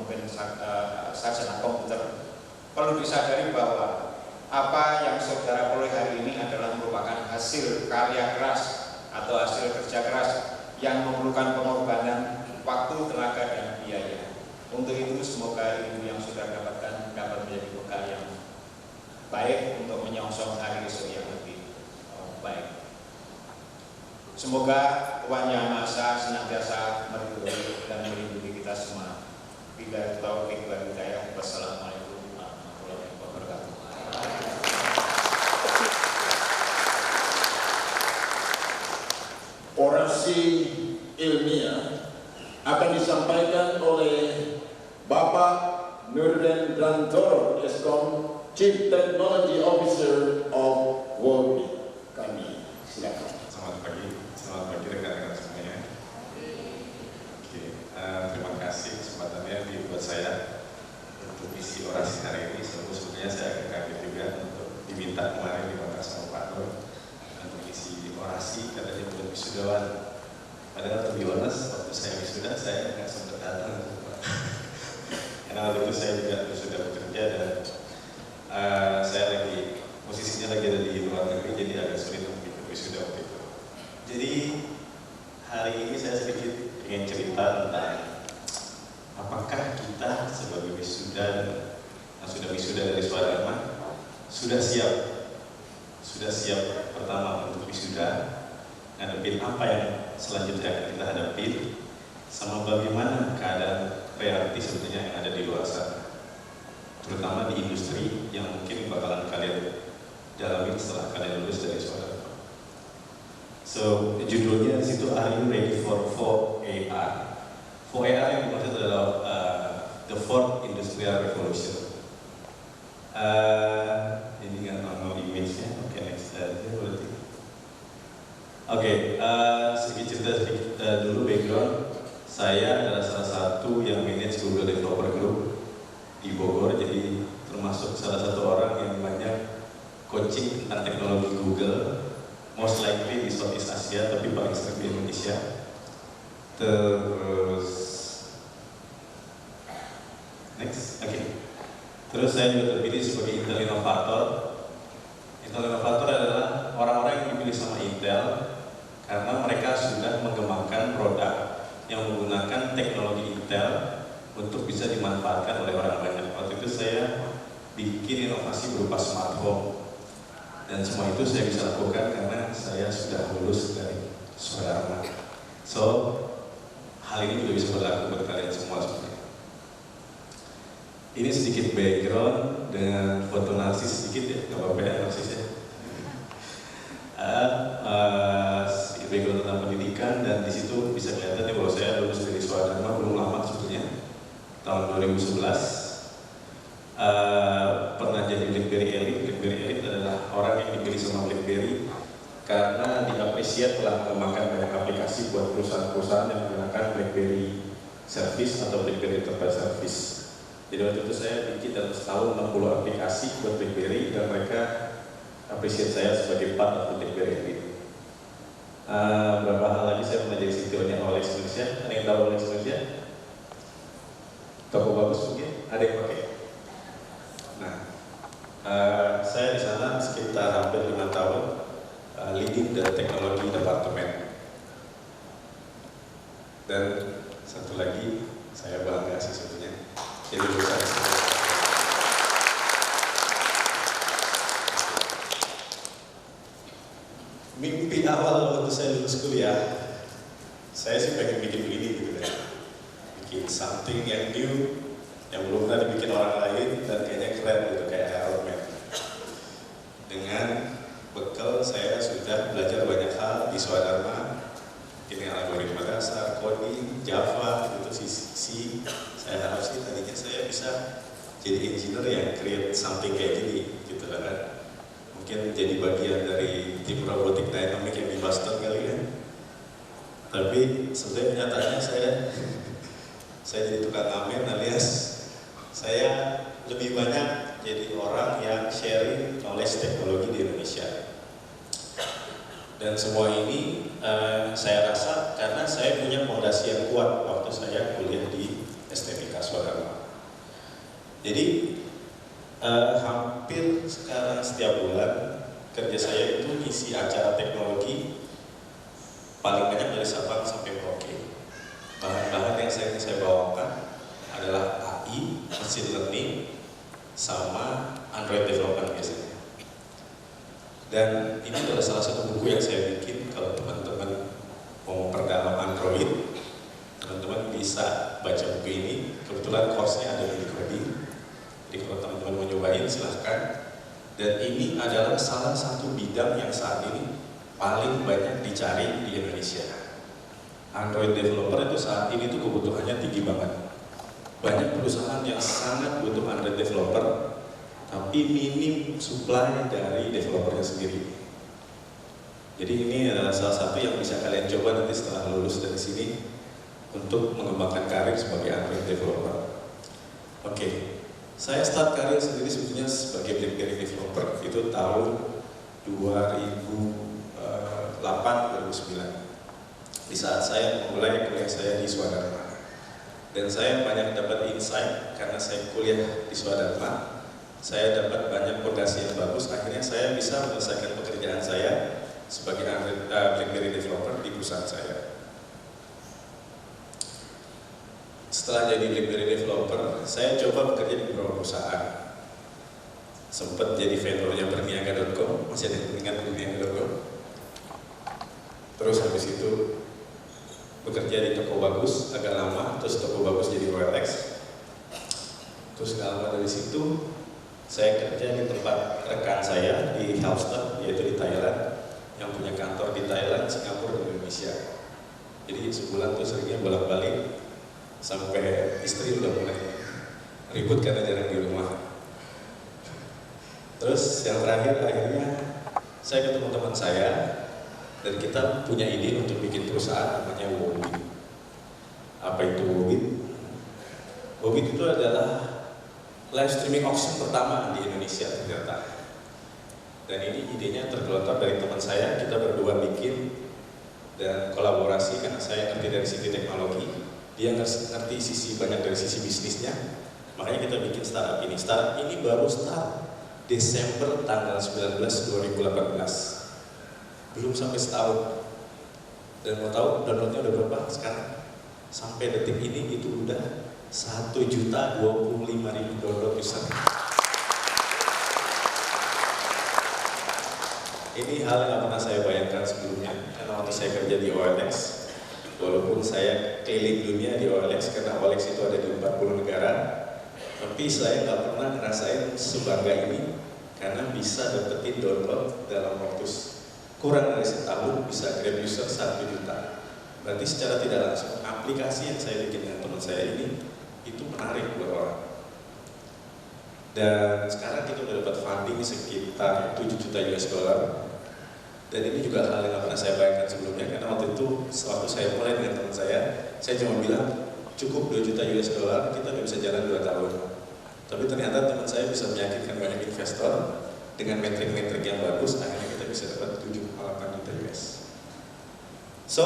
pemimpin sarjana komputer, perlu disadari bahwa apa yang saudara peroleh hari ini adalah merupakan hasil karya keras atau hasil kerja keras yang memerlukan pengorbanan waktu, tenaga, dan biaya. Untuk itu semoga ilmu yang sudah dapatkan dapat menjadi bekal yang baik untuk menyongsong hari esok yang lebih baik. Semoga Tuhan Yang Maha Esa senantiasa meridhoi dan melindungi kita semua. Bila taufik wal hidayah. Wassalamualaikum warahmatullahi wabarakatuh. Orasi ilmiah akan disampaikan oleh Bapak Nurden Brantoro, Eskom, Chief Technology Officer of World. Kami silakan. Selamat pagi rekan-rekan semuanya. Oke, terima kasih kesempatannya dibuat saya untuk isi orasi hari ini. Sebetulnya saya agak kaget juga untuk diminta kemarin dimakan sama Pak Nur untuk isi orasi, katanya belum wisudawan. Padahal to be honest, waktu saya wisuda saya nggak sempat datang. Karena waktu itu saya juga sudah bekerja dan saya posisinya lagi ada di luar negeri, jadi agak sulit untuk ikut wisuda waktu itu. Jadi hari ini saya sedikit ingin cerita tentang apakah kita sebagai wisuda sudah wisuda dari Swadharma sudah siap pertama untuk wisuda, ngadepin apa yang selanjutnya akan kita hadapi, sama bagaimana keadaan reality sebetulnya yang ada di luar sana, terutama di industri yang mungkin bakalan kalian dalami setelah kalian lulus dari Swadharma. So, judulnya di situ, Are You Ready for 4AR? 4AR yang dimaksud adalah the Fourth Industrial Revolution. Ini nggak no image-nya. Oke, next aja berarti. Oke, sedikit cerita dulu background. Saya adalah salah satu yang manage Google Developer Group di Bogor, jadi termasuk salah satu orang yang banyak coaching tentang teknologi Google. Most likely di Southeast Asia, tapi paling sering di Indonesia. Terus next, oke. Terus saya juga terpilih sebagai Intel Innovator. Intel Innovator adalah orang-orang yang dipilih sama Intel karena mereka sudah mengembangkan produk yang menggunakan teknologi Intel untuk bisa dimanfaatkan oleh orang banyak. Waktu itu saya bikin inovasi berupa smart home. Dan semua itu saya bisa lakukan karena saya sudah lulus dari Swadharma. So, hal ini juga bisa berlaku buat kalian semua sebenarnya. Ini sedikit background dengan foto narsis sedikit ya, nggak apa-apa ya narsisnya. Sedikit background tentang pendidikan, dan di situ bisa kelihatan ya bahwa saya lulus dari Swadharma belum lama sebetulnya, tahun 2011. Pernah jadi BlackBerry Elite. BlackBerry Elite adalah orang yang dipilih sama BlackBerry karena diapresiasi telah mengembangkan banyak aplikasi buat perusahaan-perusahaan yang menggunakan BlackBerry Service atau BlackBerry Enterprise Service. Jadi waktu itu saya bikin dalam setahun 60 aplikasi buat BlackBerry dan mereka apresiasi saya sebagai part of BlackBerry Elite. Beberapa hal lagi, saya pernah jadi CTO-nya OLX Indonesia. Ada yang tahu OLX Indonesia? Toko bagus mungkin? Ada yang pakai? Nah, saya di sana sekitar hampir 5 tahun leading the teknologi departemen. Dan satu lagi, saya bangga sih sebetulnya. Jadi lulusan mimpi awal waktu saya lulus kuliah, saya sih pengen bikin begini gitu kan, bikin something yang new, yang belum pernah dibikin orang lain dan kayaknya keren gitu, kayak Iron Man. Dengan bekal saya sudah belajar banyak hal di Swadharma, ini algoritma dasar, coding, Java, gitu sih. Saya harap sih tadinya saya bisa jadi engineer yang create something kayak gini, gitu kan. Mungkin jadi bagian dari tim robotik dynamic yang di Boston kali kan. Tapi sebenarnya nyatanya saya jadi tukang ngamen, alias saya lebih banyak jadi orang yang sharing knowledge teknologi di Indonesia. Dan semua ini saya rasa karena saya punya fondasi yang kuat waktu saya kuliah di STMK Swadharma. Jadi hampir sekarang setiap bulan kerja saya itu isi acara teknologi paling banyak dari Sabang sampai Merauke. Bahan-bahan yang saya bawakan adalah AI, machine learning, sama Android development biasanya. Dan ini adalah salah satu buku yang saya bikin. Kalau teman-teman mau memperdalam Android, teman-teman bisa baca buku ini. Kebetulan course-nya ada di coding, jadi kalau teman-teman mau nyobain silahkan. Dan ini adalah salah satu bidang yang saat ini paling banyak dicari di Indonesia. Android developer itu saat ini tuh kebutuhannya tinggi banget. Banyak perusahaan yang sangat butuh Android developer, tapi minim supply dari developernya sendiri. Jadi ini adalah salah satu yang bisa kalian coba nanti setelah lulus dari sini untuk mengembangkan karir sebagai Android developer. Oke, saya start karir sendiri sebetulnya sebagai BlackBerry developer itu tahun 2008-2009. Di saat saya memulai kuliah saya di Swadharma. Dan saya banyak dapat insight karena saya kuliah di Swadharma. Saya dapat banyak fondasi yang bagus. Akhirnya saya bisa menyelesaikan pekerjaan saya sebagai BlackBerry developer di perusahaan saya. Setelah jadi BlackBerry developer, saya coba bekerja di beberapa perusahaan. Sempat jadi vendornya Berniaga.com, masih ada yang ingat Berniaga.com. Terus habis itu bekerja di toko bagus agak lama, terus toko bagus jadi OLX. Terus gak lama dari situ saya kerja di tempat rekan saya di Halmstad, yaitu di Thailand, yang punya kantor di Thailand, Singapura, dan Indonesia. Jadi sebulan tuh seringnya bolak-balik sampai istri udah mulai ribut karena jarang di rumah. Terus yang terakhir akhirnya saya ketemu teman saya dan kita punya ide untuk bikin perusahaan namanya Wobit. Apa itu Wobit? Wobit itu adalah live streaming auction pertama di Indonesia ternyata. Dan ini idenya tergelontor dari teman saya, kita berdua bikin dan kolaborasi karena saya ngerti dari sisi teknologi, dia ngerti banyak dari sisi bisnisnya. Makanya kita bikin startup ini. Startup ini baru start Desember tanggal 19 2018. Belum sampai setahun. Dan mau tahu downloadnya udah berapa sekarang? Sampai detik ini itu udah 1.025.000 download bisa. Ini hal yang gak pernah saya bayangkan sebelumnya. Karena waktu saya kerja di OLX, walaupun saya keliling dunia di OLX, karena OLX itu ada di 40 negara, tapi saya gak pernah ngerasain sebangga ini karena bisa dapetin download dalam waktu kurang dari setahun bisa grab user 1 juta. Berarti secara tidak langsung aplikasi yang saya bikin dengan teman saya ini itu menarik buat orang. Dan sekarang kita udah dapat funding sekitar 7 juta US dollar. Dan ini juga hal yang gak pernah saya bayangkan sebelumnya, karena waktu itu waktu saya mulai dengan teman saya cuma bilang cukup 2 juta US dollar kita udah bisa jalan 2 tahun. Tapi ternyata teman saya bisa meyakinkan banyak investor dengan metrik-metrik yang bagus, akhirnya kita bisa dapat 7,8 juta US. So,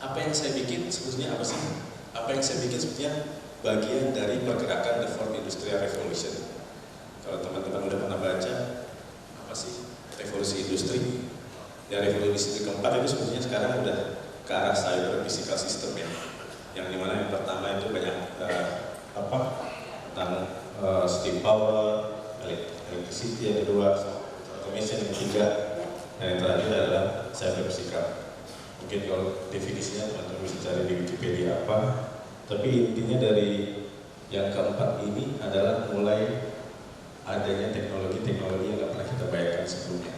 apa yang saya bikin sebetulnya apa sih? Apa yang saya bikin sebetulnya bagian dari pergerakan the fourth industrial revolution. Kalau teman-teman udah pernah baca apa sih revolusi industri? Ya, revolusi keempat itu sebetulnya sekarang udah ke arah cyber physical system ya. Yang dimana yang pertama itu banyak tentang steam power, electricity, yang kedua automation, yang ketiga, dan yang terakhir adalah cyber physical. Mungkin kalau definisinya teman-teman bisa cari di Wikipedia apa, tapi intinya dari yang keempat ini adalah mulai adanya teknologi-teknologi yang nggak pernah kita bayangkan sebelumnya,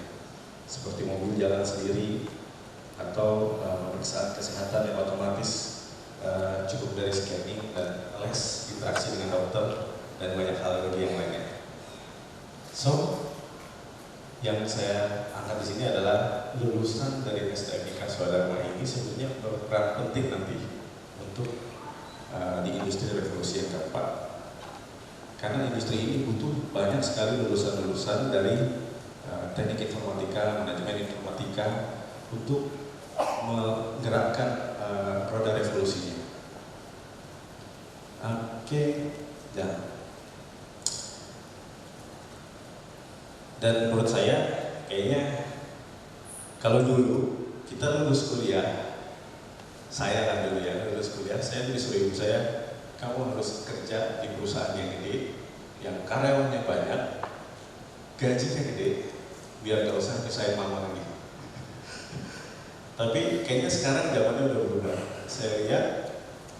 seperti mobil jalan sendiri atau pemeriksaan kesehatan yang otomatis cukup dari scanning dan less interaksi dengan dokter dan banyak hal lagi yang lainnya. So, yang saya angkat di sini adalah lulusan dari STMIK Swadharma ini sebetulnya berperan penting nanti untuk di industri revolusi yang keempat. Karena industri ini butuh banyak sekali lulusan-lulusan dari teknik informatika, manajemen informatika untuk menggerakkan roda revolusinya. Oke, Dan menurut saya kayaknya kalau dulu kita lulus kuliah, saya kan dulu ya lulus kuliah, saya disuruh ibu saya, kamu harus kerja di perusahaan yang gede, yang karyawannya banyak, gajinya gede, biar gak usah nyusahin mama lagi. Tapi kayaknya sekarang zamannya udah berubah. Saya lihat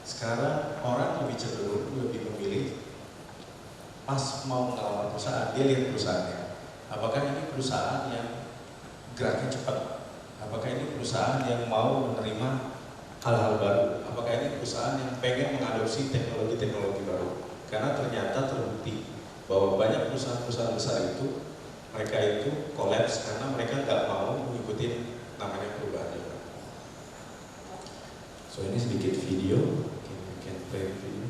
sekarang orang lebih cenderung lebih memilih pas mau ngelamar perusahaan, dia lihat perusahaannya. Apakah ini perusahaan yang geraknya cepat? Apakah ini perusahaan yang mau menerima hal-hal baru? Apakah ini perusahaan yang pengen mengadopsi teknologi-teknologi baru? Karena ternyata terbukti bahwa banyak perusahaan-perusahaan besar itu, mereka itu kolaps karena mereka nggak mau mengikuti namanya perubahan. So ini sedikit video, you can play the video.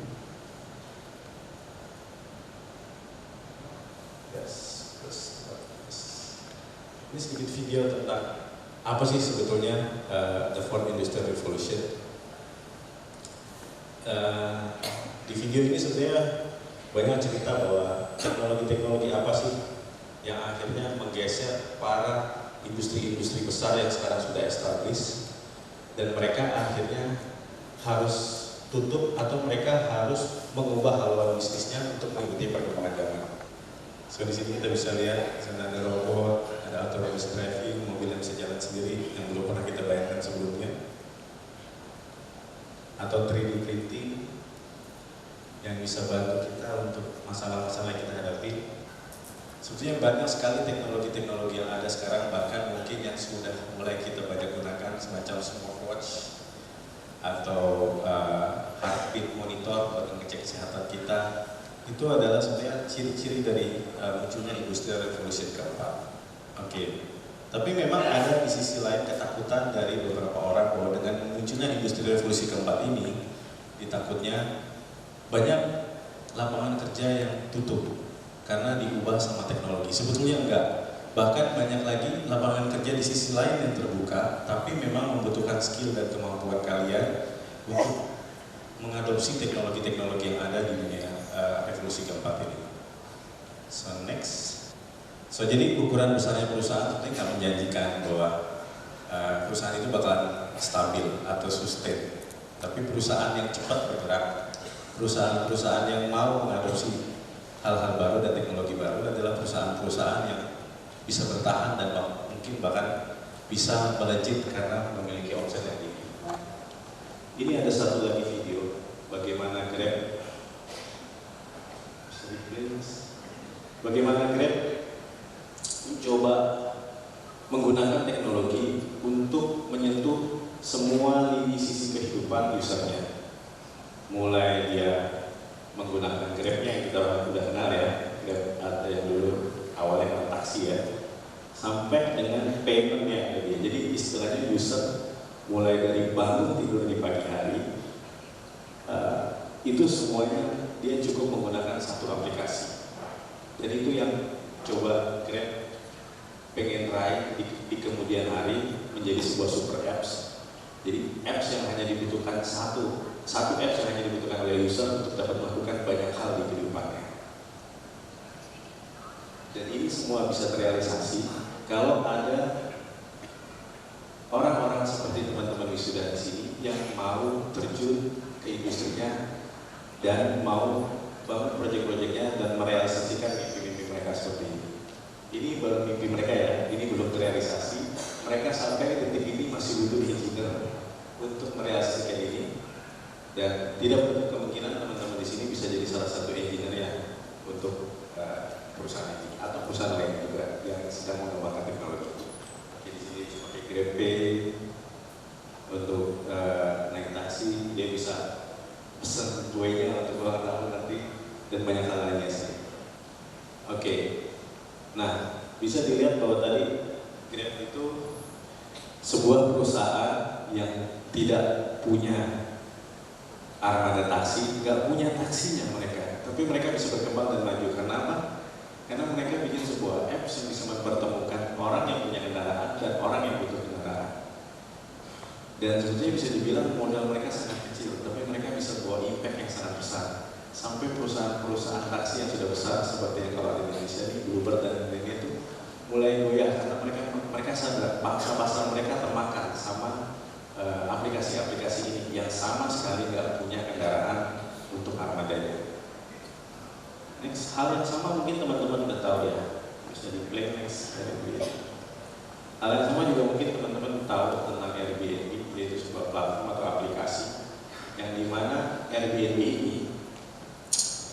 Ini sedikit video tentang apa sih sebetulnya the Fourth Industrial Revolution. Di video ini sebenarnya banyak cerita bahwa teknologi-teknologi apa sih yang akhirnya menggeser para industri-industri besar yang sekarang sudah established, dan mereka akhirnya harus tutup atau mereka harus mengubah haluan bisnisnya untuk mengikuti perkembangan zaman. So di sini kita bisa lihat ada robot, ada autonomous driving, mobil yang bisa jalan sendiri yang belum pernah kita bayangkan sebelumnya, atau 3D printing yang bisa bantu kita untuk masalah-masalah yang kita hadapi. Sebetulnya banyak sekali teknologi-teknologi yang ada sekarang, bahkan mungkin yang sudah mulai kita banyak gunakan semacam smartwatch atau heartbeat monitor buat mengecek kesehatan kita. Itu adalah sebenarnya ciri-ciri dari munculnya industri revolusi keempat. Oke. Tapi memang ada di sisi lain ketakutan dari beberapa orang bahwa dengan munculnya industri revolusi keempat ini, ditakutnya banyak lapangan kerja yang tutup karena diubah sama teknologi. Sebetulnya enggak. Bahkan banyak lagi lapangan kerja di sisi lain yang terbuka, tapi memang membutuhkan skill dan kemampuan kalian untuk mengadopsi teknologi-teknologi yang ada di dunia revolusi keempat ini. So next. So jadi ukuran besarnya perusahaan tentunya nggak menjanjikan bahwa perusahaan itu bakalan stabil atau sustain. Tapi perusahaan yang cepat bergerak, perusahaan-perusahaan yang mau mengadopsi hal-hal baru dan teknologi baru adalah perusahaan-perusahaan yang bisa bertahan dan mungkin bahkan bisa melejit karena memiliki omset yang tinggi. Ini ada satu lagi video bagaimana Grab mencoba menggunakan teknologi untuk menyentuh semua lini sisi kehidupan usernya. Mulai dia menggunakan Grab-nya yang kita sudah kenal ya, Grab ada yang dulu awalnya taksi ya, sampai dengan payment-nya yang ada dia. Jadi istilahnya user mulai dari bangun tidur di pagi hari, itu semuanya dia cukup menggunakan satu aplikasi. Dan itu yang coba Grab pengen raih di kemudian hari menjadi sebuah super apps. Jadi apps yang hanya dibutuhkan satu apps yang hanya dibutuhkan oleh user untuk dapat melakukan banyak hal di kehidupannya. Dan ini semua bisa terrealisasi kalau ada orang-orang seperti teman-teman wisuda di sini yang mau terjun ke industrinya dan mau bangun proyek-proyeknya dan merealisasikan mimpi-mimpi mereka seperti ini. Ini baru mimpi mereka ya, ini belum terrealisasi. Mereka sampai detik ini masih butuh engineer untuk merealisasikan ini. Dan tidak menutup kemungkinan teman-teman di sini bisa jadi salah satu engineer ya untuk perusahaan ini atau perusahaan lain juga yang sedang mengembangkan teknologi. Jadi di sini pakai GrabPay untuk naik taksi, dia bisa pesan kuenya untuk ulang tahun nanti dan banyak hal lainnya sih. Oke. Nah, bisa dilihat bahwa tadi Grab itu sebuah perusahaan yang tidak punya armada taksi, nggak punya taksinya mereka, tapi mereka bisa berkembang dan maju. Karena apa? Karena mereka bikin sebuah apps yang bisa mempertemukan orang yang punya kendaraan dan orang yang butuh kendaraan. Dan sebetulnya bisa dibilang modal mereka sangat kecil, tapi mereka bisa bawa impact yang sangat besar. Sampai perusahaan taksi yang sudah besar seperti yang kalau di Indonesia ini Uber dan lainnya itu mulai goyah karena mereka sadar pasar mereka termakan sama aplikasi-aplikasi ini yang sama sekali nggak punya kendaraan untuk armadanya. Next, hal yang sama mungkin teman-teman udah tahu ya, bisa di play next Airbnb. Hal yang sama juga mungkin teman-teman tahu tentang Airbnb, yaitu sebuah platform atau aplikasi yang dimana Airbnb ini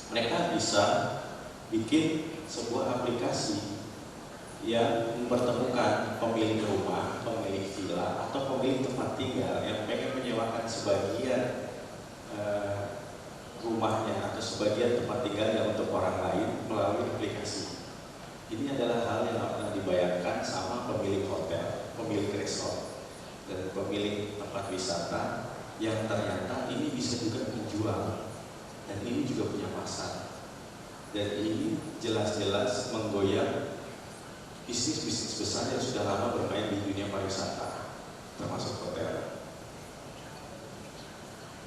mereka bisa bikin sebuah aplikasi yang mempertemukan pemilik rumah, pemilik villa, atau pemilik tempat tinggal yang pengen menyewakan sebagian rumahnya atau sebagian tempat tinggalnya untuk orang lain melalui aplikasi. Ini adalah hal yang tidak pernah dibayangkan sama pemilik hotel, pemilik resort, dan pemilik tempat wisata yang ternyata ini bisa juga menjual dan ini juga punya pasar. Dan ini jelas-jelas menggoyang bisnis-bisnis besar yang sudah lama bermain di dunia pariwisata, termasuk hotel.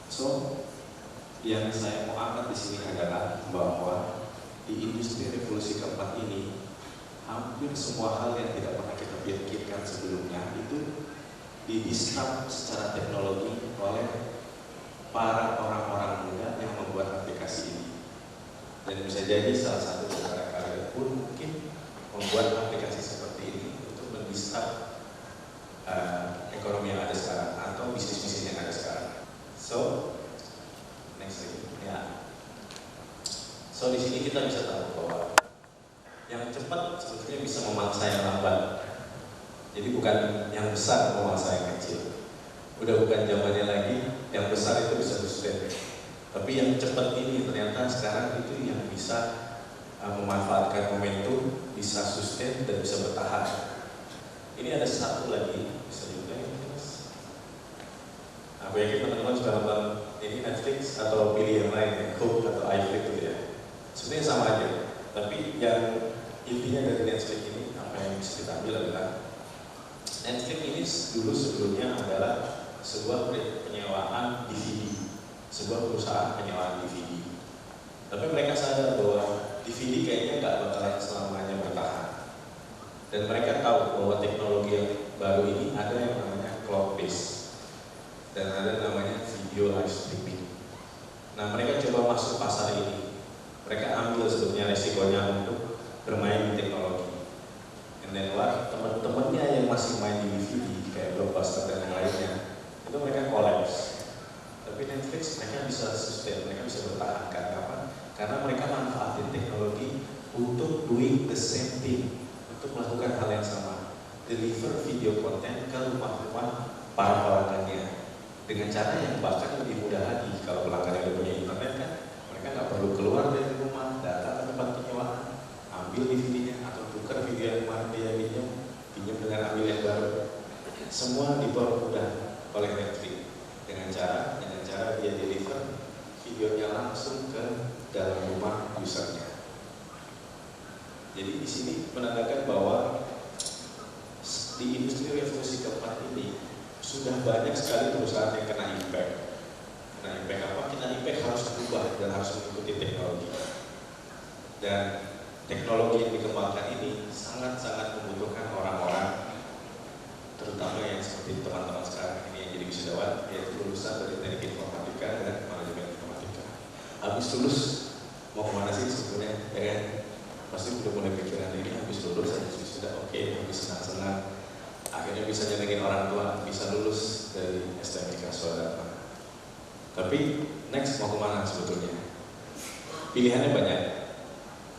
So, yang saya mau angkat di sini adalah bahwa di industri revolusi keempat ini hampir semua hal yang tidak pernah kita pikirkan sebelumnya itu didisrupt secara teknologi oleh para orang-orang muda yang membuat aplikasi ini. Dan bisa jadi salah satu dari kalian pun mungkin membuat aplikasi seperti ini untuk mendisrupt ekonomi yang ada sekarang atau bisnis-bisnis yang ada sekarang. So, next lagi, ya. So di sini kita bisa tahu bahwa yang cepat sebetulnya bisa memaksa yang lambat. Jadi bukan yang besar memaksa yang kecil. Udah bukan zamannya lagi yang besar itu bisa sustain. Tapi yang cepat ini ternyata sekarang itu yang bisa memanfaatkan momentum, bisa sustain dan bisa bertahan. Ini ada satu lagi, bisa juga ya, Mas. Aku yakin teman-teman sudah nonton ini Netflix atau pilih yang lain ya, Cook atau iFlix gitu ya. Sebenarnya sama aja, tapi yang intinya dari Netflix ini apa yang bisa kita ambil adalah Netflix ini dulu sebelumnya adalah sebuah penyewaan DVD, sebuah perusahaan penyewaan DVD. Tapi mereka sadar bahwa DVD kayaknya nggak bakalan selamanya bertahan. Dan mereka tahu bahwa teknologi yang baru ini ada yang namanya cloud based dan ada namanya video live streaming. Nah, mereka coba masuk pasar ini. Mereka ambil sebetulnya resikonya untuk bermain di teknologi. And then what? Teman-temannya yang masih main di DVD kayak Blockbuster dan yang lainnya, itu mereka collapse. Tapi Netflix mereka bisa sustain, mereka bisa bertahan. Karena apa? Karena mereka manfaatin teknologi untuk doing the same thing, untuk melakukan hal yang sama, deliver video konten ke rumah-rumah para pelanggannya dengan cara yang bahkan lebih mudah lagi. Kalau pelanggan yang punya internet kan, mereka nggak perlu keluar dari rumah, datang ke tempat penyewaan, ambil DVD-nya atau tukar video yang kemarin dia pinjam dengan ambil yang baru. Semua dipermudah oleh Netflix dengan cara dia deliver videonya langsung ke dalam rumah usernya. Jadi di sini menandakan bahwa di industri revolusi keempat ini sudah banyak sekali perusahaan yang kena impact. Kena impact apa? Kena impact harus berubah dan harus mengikuti teknologi. Dan teknologi yang dikembangkan ini sangat-sangat membutuhkan orang-orang, terutama yang seperti teman-teman sekarang ini yang jadi wisudawan, yaitu lulusan dari teknik informatika dan manajemen informatika. Habis lulus mau kemana sih sebetulnya? Ya kan? Pasti udah mulai pikiran ini, habis lulus sudah oke, habis senang-senang, akhirnya bisa nyenengin orang tua, bisa lulus dari STMK Swadharma. Tapi next mau kemana sebetulnya? Pilihannya banyak.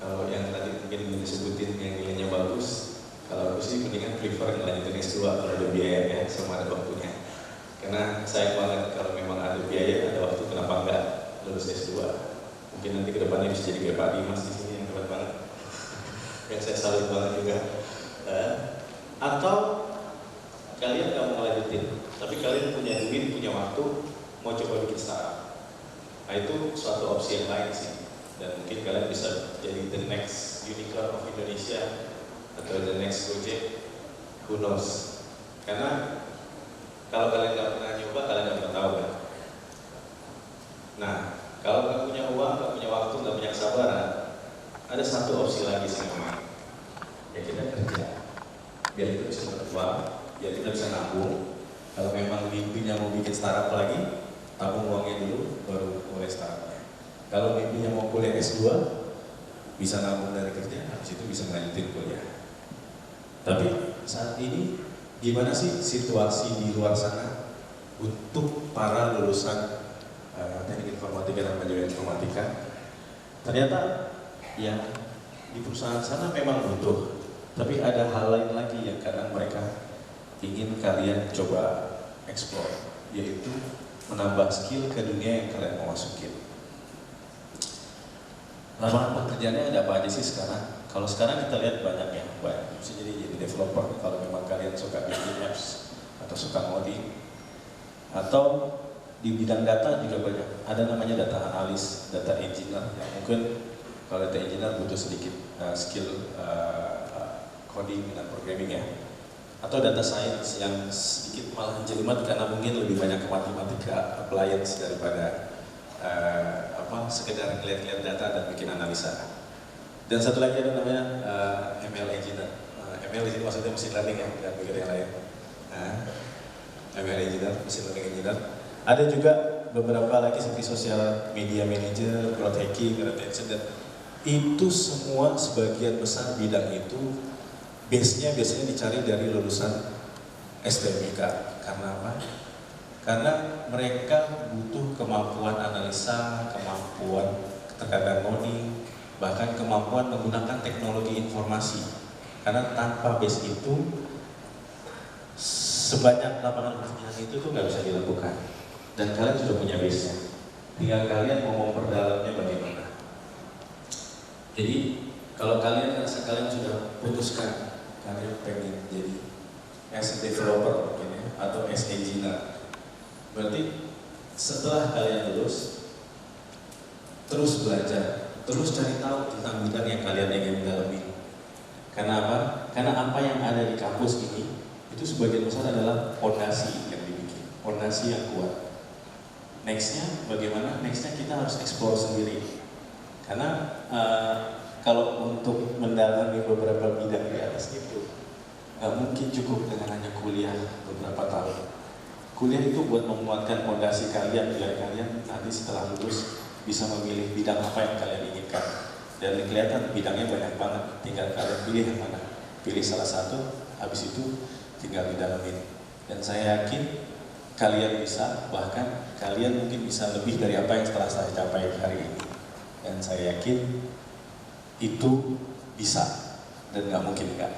Kalau yang tadi mungkin disebutin yang nilainya bagus, kalau aku sih mendingan prefer ngelanjutin S2 kalau ada biayanya sama ada waktunya. Karena saya banget kalau memang ada biaya, ada waktu, kenapa enggak lulus S2? Mungkin nanti kedepannya bisa jadi Pak Dimas di sini yang hebat banget. Yang saya salut banget juga. Atau kalian nggak mau ngelanjutin, tapi kalian punya duit, punya waktu, mau coba bikin startup. Nah itu suatu opsi yang lain sih. Dan mungkin kalian bisa jadi the next unicorn of Indonesia atau the next project, who knows? Karena kalau kalian nggak pernah nyoba, kalian nggak pernah tahu kan. Nah, kalau nggak punya uang, nggak punya waktu, nggak punya ada satu opsi lagi sih memang, ya kita kerja, biar kita bisa berjuang, biar kita bisa nabung. Kalau memang mimpinya mau bikin startup lagi, tabung uangnya dulu, baru mulai startupnya. Kalau mimpinya mau kuliah S2, bisa nabung dari kerja, habis itu bisa melanjutin kuliah. Tapi saat ini, gimana sih situasi di luar sana untuk para lulusan teknik informatika dan manajemen informatika? Ternyata ya di perusahaan sana memang butuh, tapi ada hal lain lagi yang kadang mereka ingin kalian coba explore, yaitu menambah skill ke dunia yang kalian mau masukin. Lapangan pekerjaannya ada apa aja sih sekarang? Kalau sekarang kita lihat banyak ya, bisa jadi developer kalau memang kalian suka bikin apps atau suka ngoding, atau di bidang data juga banyak. Ada namanya data analis, data engineer, yang mungkin kalau data engineer butuh sedikit skill coding dan programming ya. Atau data science yang sedikit malah jelimet karena mungkin lebih banyak ke matematika appliance daripada sekedar lihat-lihat data dan bikin analisa. Dan satu lagi ada namanya ML engineer. ML di sini maksudnya machine learning ya, dan begitu yang lain. ML engineer, machine learning engineer. Ada juga beberapa lagi seperti social media manager, growth hacking, retention, dan itu semua sebagian besar bidang itu base-nya biasanya dicari dari lulusan STMK. Karena apa? Karena mereka butuh kemampuan analisa, kemampuan terkadang coding, bahkan kemampuan menggunakan teknologi informasi. Karena tanpa base itu, sebanyak lapangan pekerjaan itu tuh nggak bisa dilakukan. Dan kalian sudah punya base-nya. Tinggal kalian mau memperdalamnya bagaimana. Jadi, kalau kalian merasa kalian sudah putuskan kalian pengen jadi as a developer mungkin ya, atau as engineer, berarti setelah kalian lulus terus belajar, terus cari tahu tentang bidang yang kalian ingin dalami. Karena apa? Karena apa yang ada di kampus ini itu sebagian besar adalah fondasi yang dibikin, fondasi yang kuat. Nextnya bagaimana? Nextnya kita harus explore sendiri. Karena kalau untuk mendalami beberapa bidang di atas itu nggak mungkin cukup dengan hanya kuliah beberapa tahun. Kuliah itu buat menguatkan fondasi kalian biar kalian nanti setelah lulus bisa memilih bidang apa yang kalian inginkan. Dan kelihatan bidangnya banyak banget, tinggal kalian pilih yang mana. Pilih salah satu, habis itu tinggal didalamin. Dan saya yakin kalian bisa, bahkan kalian mungkin bisa lebih dari apa yang setelah saya capai hari ini. Dan saya yakin itu bisa dan nggak mungkin enggak.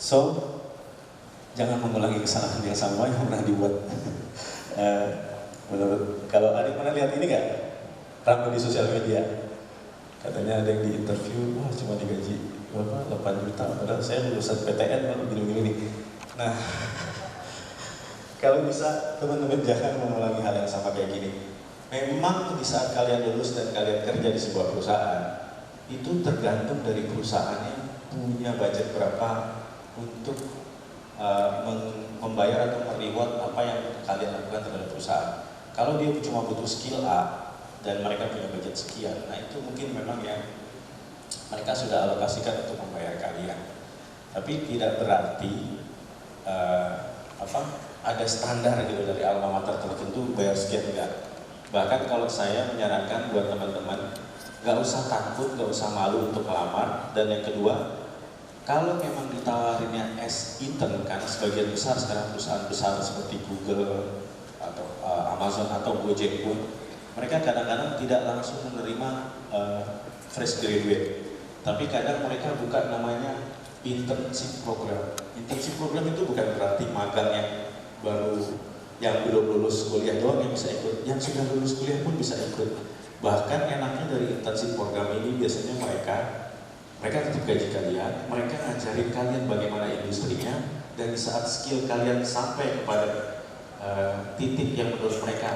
So, jangan mengulangi kesalahan yang sama yang pernah dibuat. Menurut, kalau adik pernah lihat ini nggak? Ramai di sosial media. Katanya ada yang di interview, wah cuma digaji berapa? 8 juta. Padahal saya lulusan PTN baru gini-gini nih. Nah, kalau bisa teman-teman jangan mengulangi hal yang sama kayak gini. Memang di saat kalian lulus dan kalian kerja di sebuah perusahaan, itu tergantung dari perusahaannya punya budget berapa untuk membayar atau mereward apa yang kalian lakukan terhadap perusahaan. Kalau dia cuma butuh skill A dan mereka punya budget sekian, nah itu mungkin memang yang mereka sudah alokasikan untuk membayar kalian. Tapi tidak berarti ada standar gitu dari alma mater tertentu bayar sekian, enggak. Bahkan kalau saya menyarankan buat teman-teman, nggak usah takut, nggak usah malu untuk melamar. Dan yang kedua, kalau memang ditawarinnya as intern, kan sebagian besar sekarang perusahaan besar seperti Google atau Amazon atau Gojek pun, mereka kadang-kadang tidak langsung menerima fresh graduate, tapi kadang mereka buka namanya internship program. Internship program itu bukan berarti magang yang baru, yang belum lulus kuliah doang yang bisa ikut, yang sudah lulus kuliah pun bisa ikut. Bahkan enaknya dari internship program ini biasanya mereka tetap gaji kalian, mereka ngajarin kalian bagaimana industrinya, dan di saat skill kalian sampai kepada titik yang menurut mereka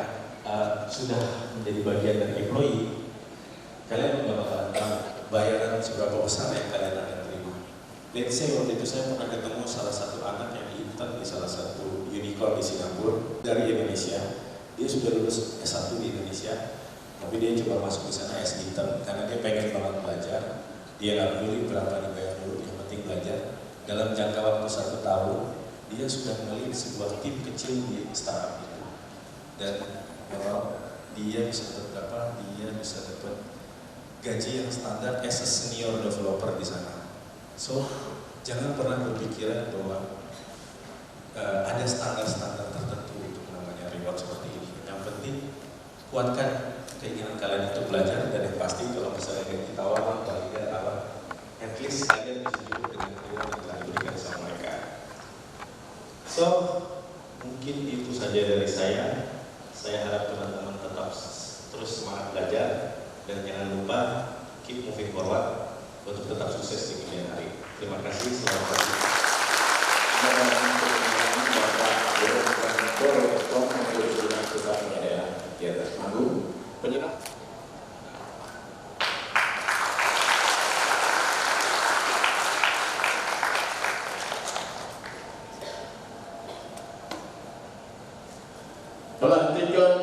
sudah menjadi bagian dari employee, kalian nggak bakalan tahu bayaran seberapa besar yang kalian akan terima. Let's say waktu itu saya pernah ketemu salah satu anak yang intern di salah satu unicorn di Singapura dari Indonesia. Dia sudah lulus S1 di Indonesia, Tapi dia coba masuk di sana as intern karena dia pengen banget belajar. Dia nggak peduli berapa dibayar dulu, yang penting belajar. Dalam jangka waktu 1 tahun, dia sudah melalui sebuah tim kecil di startup itu. Dan dia bisa dapat gaji yang standar as a senior developer di sana. So, jangan pernah berpikiran bahwa ada standar-standar tertentu untuk namanya reward seperti ini. Yang penting kuatkan keinginan kalian untuk belajar, dan yang pasti kalau misalnya ditawarkan paling apa, at least kalian bisa hidup dengan reward yang telah diberikan sama mereka. So, mungkin itu saja dari saya. Saya harap teman-teman tetap terus semangat belajar dan jangan lupa keep moving forward untuk tetap sukses di kemudian hari. Terima kasih. Selamat pagi. Pelantikan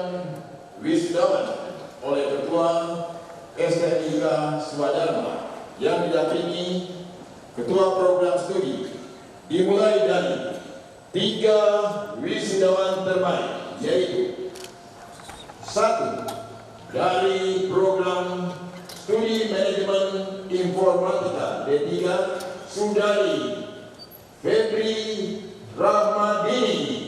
wisudawan oleh Ketua STIK Swadharma yang didampingi Ketua Program Studi dimulai dari 3 wisudawan terbaik, yaitu 1 dari Program Studi Manajemen Informatika D3 Saudari Febri Rahmadini.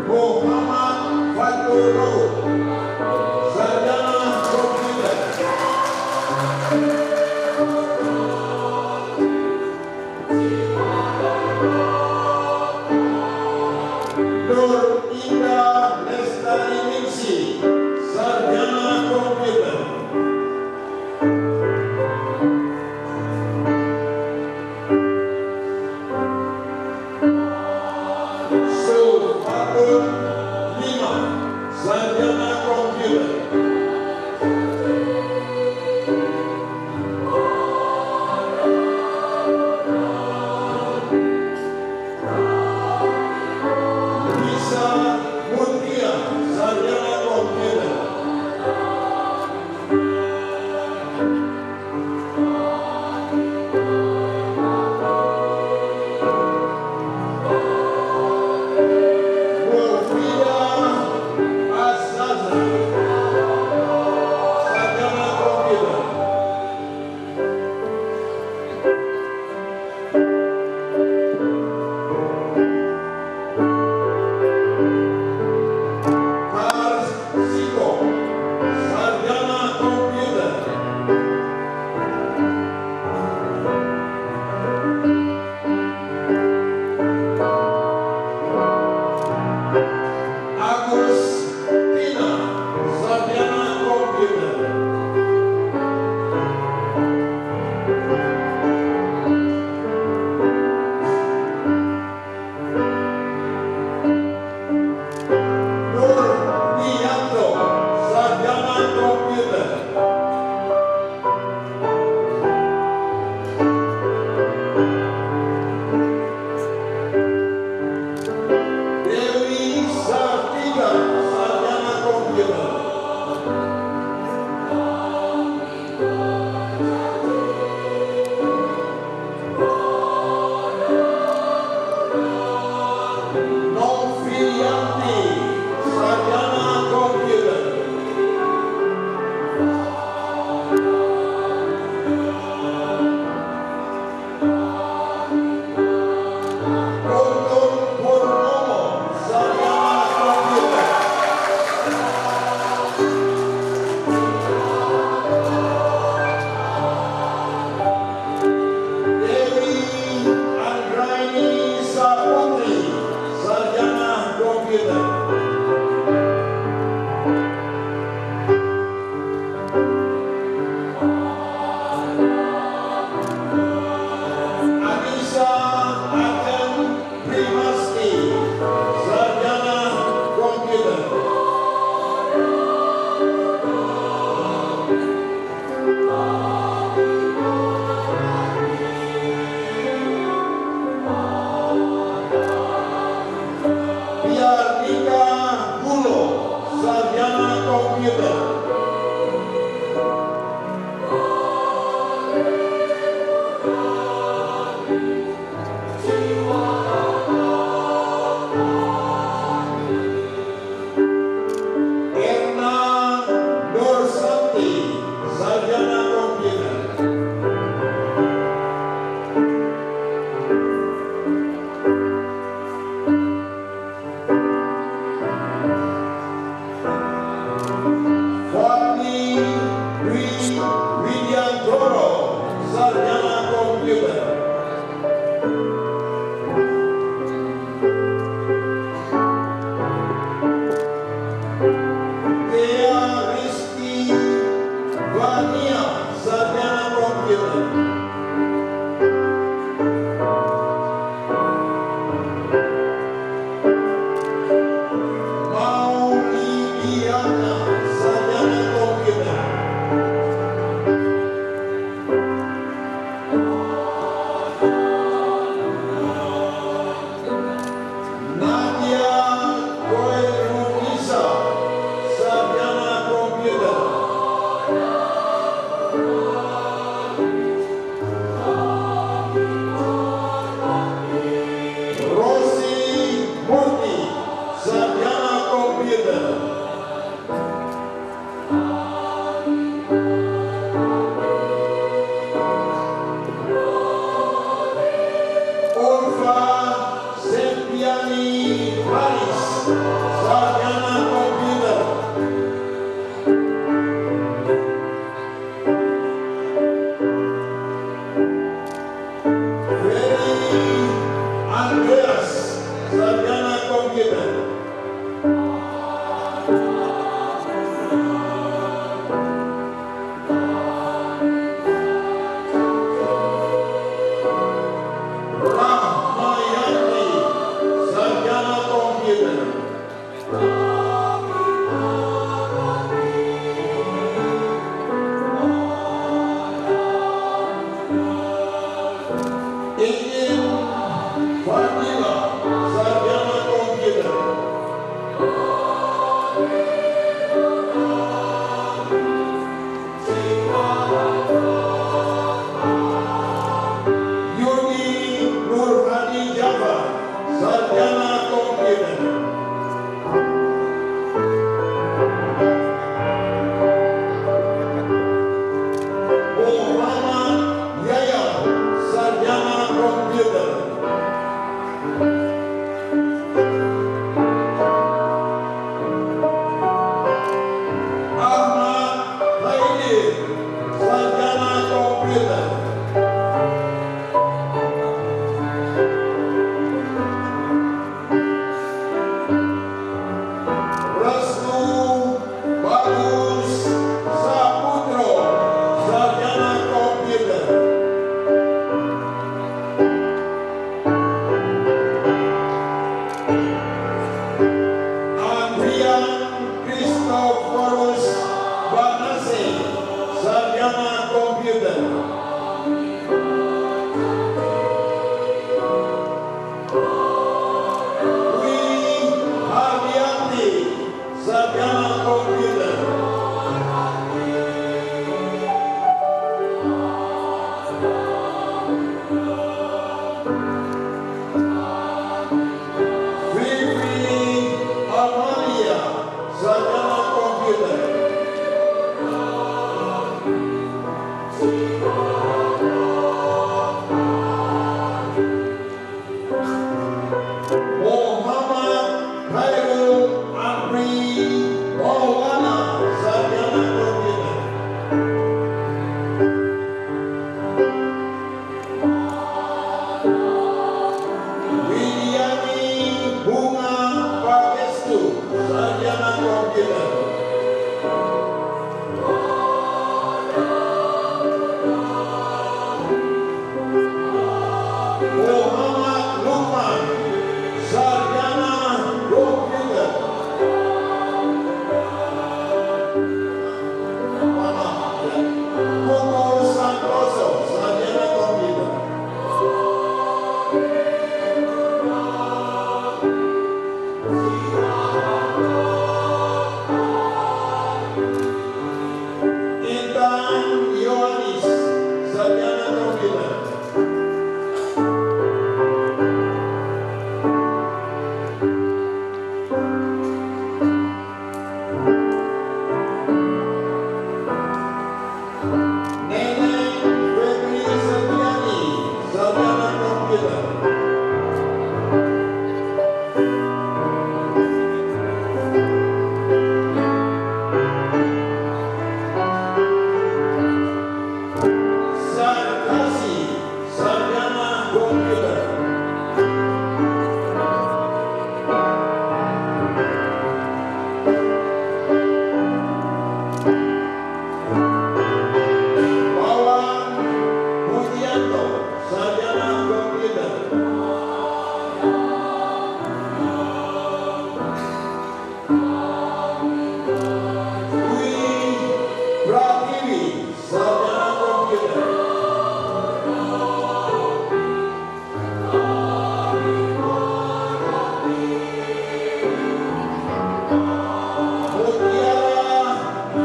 Muhammad Fatul Sarjana komputer. Dewi Sartika, sarjana komputer. Novianti, sarjana komputer. Guntur Purnomo, sarjana komputer. Dewi Andraini Saputri, sarjana komputer. Anissa Akan Primasti, sarjana komputer. Piartika Gulo, sarjana komputer. Erna Nursanti, sarjana komputer. Fadli Dwi Widyantoro, sarjana komputer. Dea Rizky Vania, sarjana komputer. Mauli Diana, sarjana komputer. Nadia Koirunisa, sarjana komputer. Rosi Murti, sarjana komputer. Ulfa Septiani Haris, sarjana komputer. Ferry Andreas, sarjana komputer. Rahmayanti, sarjana komputer. Ingin Fadila, sarjana komputer. Yudi Nurhadi Jafar, sarjana komputer. Muhammad Yaya, sarjana komputer. Ahmad Haidir, sarjana komputer. Restu Bagus Saputro, sarjana komputer. Andrian Christophorus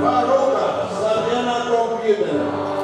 Baroka, sarjana komputer.